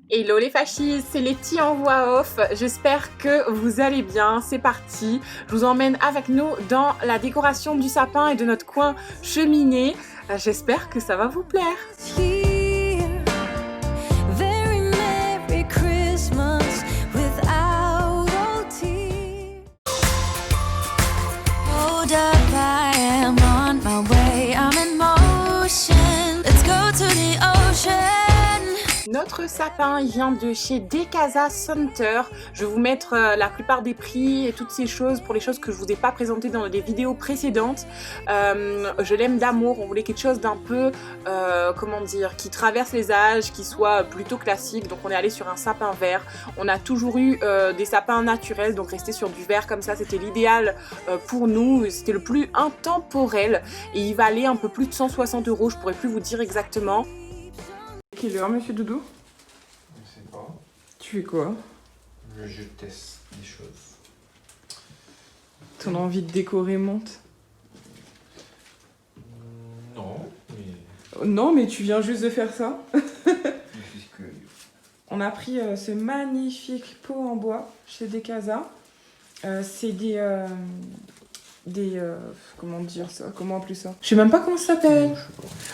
Hello les fachis, c'est Letty en voix off, j'espère que vous allez bien, c'est parti. Je vous emmène avec nous dans la décoration du sapin et de notre coin cheminée. J'espère que ça va vous plaire. Notre sapin il vient de chez Decasa Center. Je vais vous mettre la plupart des prix et toutes ces choses pour les choses que je vous ai pas présentées dans les vidéos précédentes. Je l'aime d'amour, on voulait quelque chose d'un peu, comment dire, qui traverse les âges, qui soit plutôt classique. Donc on est allé sur un sapin vert. On a toujours eu des sapins naturels, donc rester sur du vert comme ça c'était l'idéal pour nous. C'était le plus intemporel et il valait un peu plus de 160 €, je pourrais plus vous dire exactement. Quelle heure, monsieur Doudou? Je sais pas. Tu fais quoi? Je teste des choses. Ton envie de décorer monte? Non, mais... Non, mais tu viens juste de faire ça. Je suis curieux. On a pris ce magnifique pot en bois chez Decasa. C'est comment dire ça? Comment appeler ça? Je sais même pas comment ça s'appelle.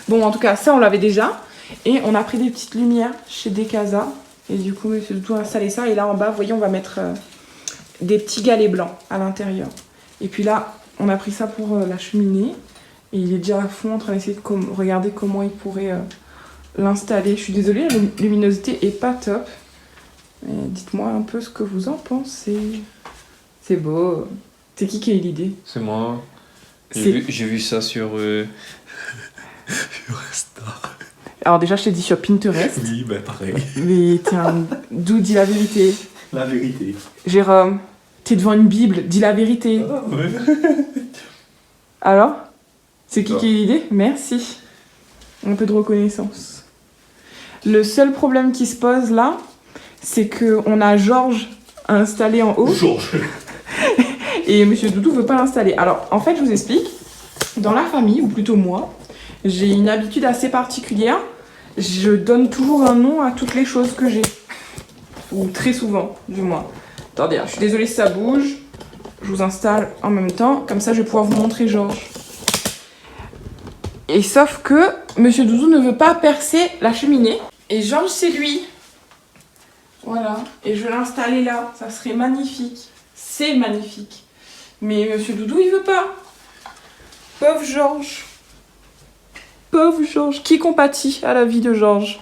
Bon, en tout cas, ça, on l'avait déjà. Et on a pris des petites lumières chez Decasa. Et du coup, c'est tout installé ça. Et là, en bas, vous voyez, on va mettre des petits galets blancs à l'intérieur. Et puis là, on a pris ça pour la cheminée. Et il est déjà à fond en train d'essayer de regarder comment il pourrait l'installer. Je suis désolée, la luminosité est pas top. Dites-moi un peu ce que vous en pensez. C'est beau. C'est qui a eu l'idée? C'est moi. J'ai vu ça sur Insta. Alors déjà, je t'ai dit sur Pinterest. Oui, bah pareil. Mais tiens, D'où dis la vérité? La vérité. Jérôme, t'es devant une Bible, dis la vérité. Ah, ouais. Alors? C'est qui a eu l'idée? Merci. Un peu de reconnaissance. Le seul problème qui se pose là, c'est qu'on a Georges installé en haut. Georges. Et monsieur Doudou veut pas l'installer. Alors, en fait, je vous explique. Dans la famille, ou plutôt moi, j'ai une habitude assez particulière. Je donne toujours un nom à toutes les choses que j'ai. Ou très souvent, du moins. Attendez, je suis désolée si ça bouge. Je vous installe en même temps. Comme ça, je vais pouvoir vous montrer Georges. Et sauf que monsieur Doudou ne veut pas percer la cheminée. Et Georges, c'est lui. Voilà. Et je vais l'installer là. Ça serait magnifique. C'est magnifique. Mais monsieur Doudou, il veut pas. Pauvre Georges. Pauvre Georges. Qui compatit à la vie de Georges?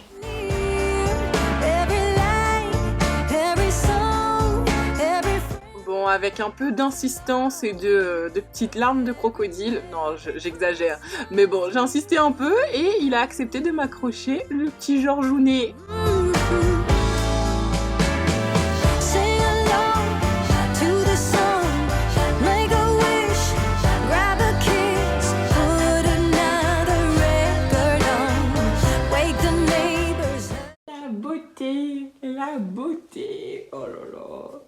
Bon, avec un peu d'insistance et de petites larmes de crocodile. Non, j'exagère. Mais bon, j'ai insisté un peu et il a accepté de m'accrocher le petit Georgounet. La beauté, oh là là,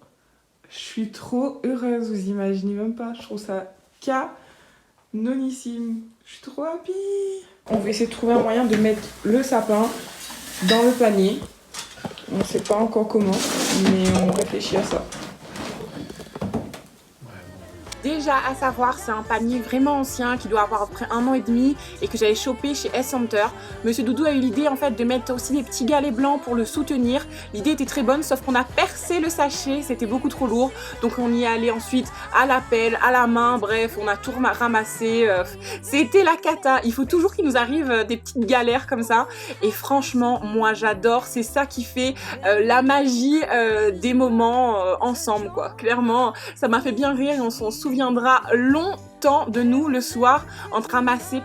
je suis trop heureuse, vous imaginez même pas, je trouve ça canonissime, je suis trop happy. On va essayer de trouver un moyen de mettre le sapin dans le panier, on ne sait pas encore comment, mais on réfléchit à ça. Déjà à savoir, c'est un panier vraiment ancien qui doit avoir à peu près 1 an et demi et que j'avais chopé chez S-Center. Monsieur Doudou a eu l'idée en fait de mettre aussi des petits galets blancs pour le soutenir. L'idée était très bonne sauf qu'on a percé le sachet, c'était beaucoup trop lourd. Donc on y est allé ensuite à la pelle, à la main, bref on a tout ramassé. C'était la cata, il faut toujours qu'il nous arrive des petites galères comme ça. Et franchement moi j'adore, c'est ça qui fait la magie des moments ensemble quoi. Clairement ça m'a fait bien rire et on s'en souvient longtemps de nous le soir en train de ramasser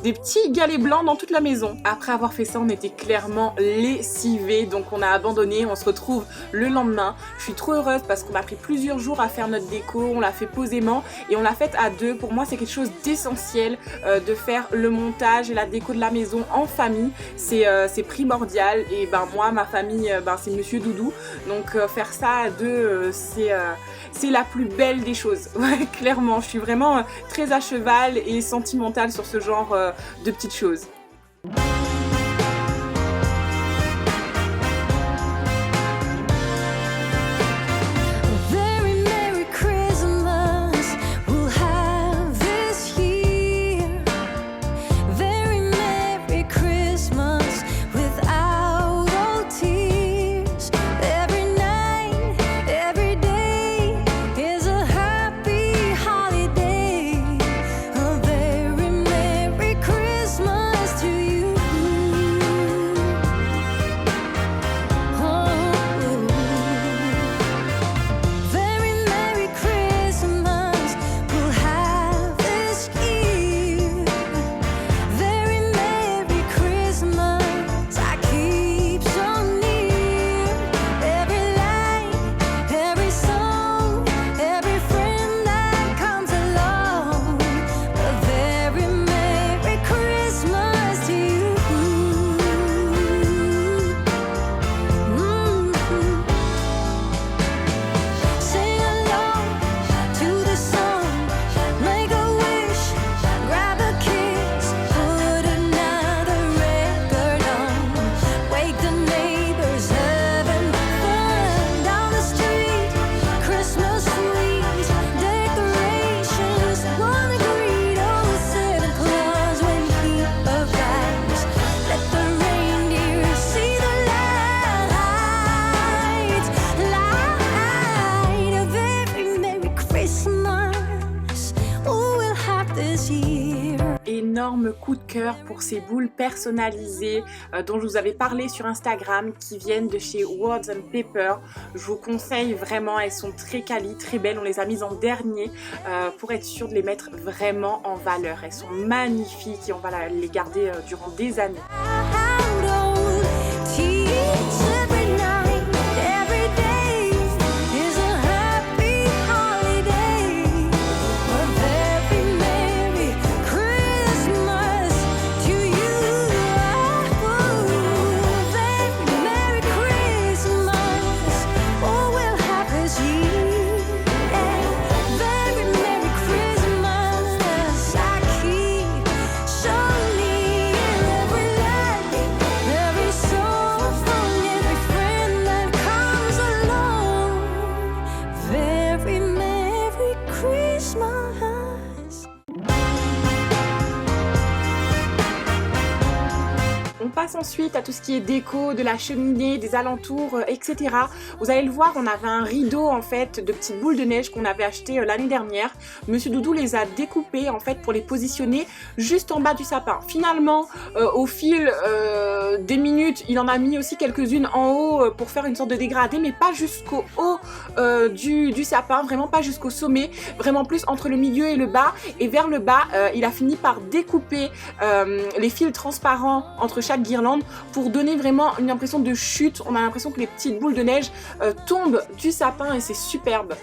des petits galets blancs dans toute la maison. Après avoir fait ça, on était clairement lessivés, donc on a abandonné, on se retrouve le lendemain. Je suis trop heureuse parce qu'on a pris plusieurs jours à faire notre déco, on l'a fait posément et on l'a fait à deux. Pour moi, c'est quelque chose d'essentiel de faire le montage et la déco de la maison en famille. C'est primordial et ben moi, ma famille, c'est monsieur Doudou, donc faire ça à deux, c'est la plus belle des choses. Ouais, clairement, je suis vraiment très à cheval et sentimentale sur ce genre de petites choses. énorme coup de cœur pour ces boules personnalisées dont je vous avais parlé sur Instagram qui viennent de chez Words and Paper. Je vous conseille vraiment, elles sont très quali, très belles. On les a mises en dernier pour être sûr de les mettre vraiment en valeur. Elles sont magnifiques et on va les garder durant des années. On passe ensuite à tout ce qui est déco de la cheminée, des alentours, etc. Vous allez le voir, on avait un rideau en fait de petites boules de neige qu'on avait acheté l'année dernière. Monsieur Doudou les a découpées en fait pour les positionner juste en bas du sapin. Finalement, au fil des minutes, il en a mis aussi quelques-unes en haut pour faire une sorte de dégradé, mais pas jusqu'au haut du sapin, vraiment pas jusqu'au sommet, vraiment plus entre le milieu et le bas. Et vers le bas, il a fini par découper les fils transparents entre chaque guirlande pour donner vraiment une impression de chute. On a l'impression que les petites boules de neige tombent du sapin et c'est superbe.